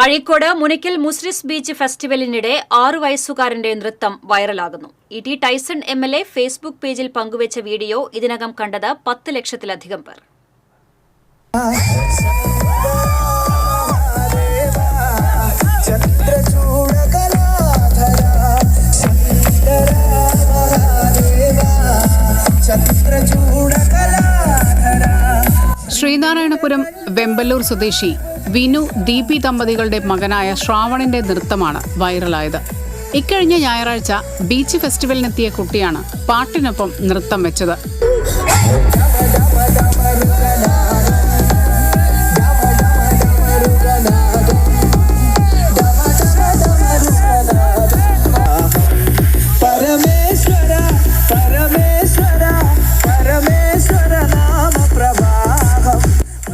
Azhikode Munikkal Muziris beach ഫെസ്റ്റിവലിനിടെ 6 വയസ്സുകാരന്റെ നൃത്തം വൈറലാകുന്നു. ഇ.ടി. ടൈസൺ എം.എൽ.എ. ഫേസ്ബുക്ക് പേജിൽ പങ്കുവച്ച വീഡിയോ ഇതിനകം കണ്ടത് 10 ലക്ഷത്തിലധികം പേർ. ശ്രീനാരായണപുരം വെമ്പല്ലൂർ സ്വദേശി വിനു ദീപി ദമ്പതികളുടെ മകനായ ശ്രാവണിന്റെ നൃത്തമാണ് വൈറലായത്. ഇക്കഴിഞ്ഞ ഞായറാഴ്ച ബീച്ച് ഫെസ്റ്റിവലിനെത്തിയ കുട്ടിയാണ് പാട്ടിനൊപ്പം നൃത്തം വെച്ചത്.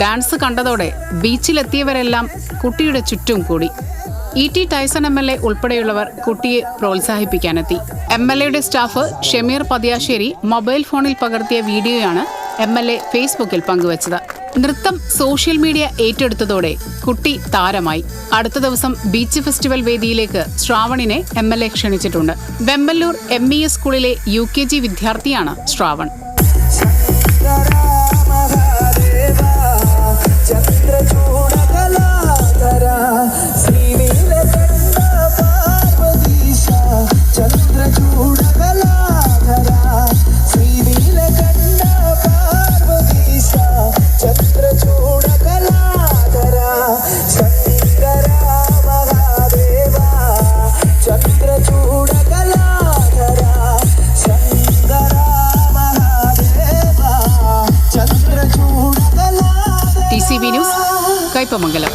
ഡാൻസ് കണ്ടതോടെ ബീച്ചിലെത്തിയവരെല്ലാം കുട്ടിയുടെ ചുറ്റും കൂടി. ഇ.ടി. ടൈസൺ എം.എൽ.എ. ഉൾപ്പെടെയുള്ളവർ കുട്ടിയെ പ്രോത്സാഹിപ്പിക്കാനെത്തി. എം.എൽ.എയുടെ സ്റ്റാഫ് ഷമീർ പതിയാശ്ശേരി മൊബൈൽ ഫോണിൽ പകർത്തിയ വീഡിയോയാണ് എം.എൽ.എ. ഫേസ്ബുക്കിൽ പങ്കുവച്ചത്. നൃത്തം സോഷ്യൽ മീഡിയ ഏറ്റെടുത്തതോടെ കുട്ടി താരമായി. അടുത്ത ദിവസം ബീച്ച് ഫെസ്റ്റിവൽ വേദിയിലേക്ക് ശ്രാവണിനെ എം.എൽ.എ. ക്ഷണിച്ചിട്ടുണ്ട്. വെമ്പല്ലൂർ MES സ്കൂളിലെ UKG വിദ്യാർത്ഥിയാണ് ശ്രാവൺ. TCV news, Kaipamangalam.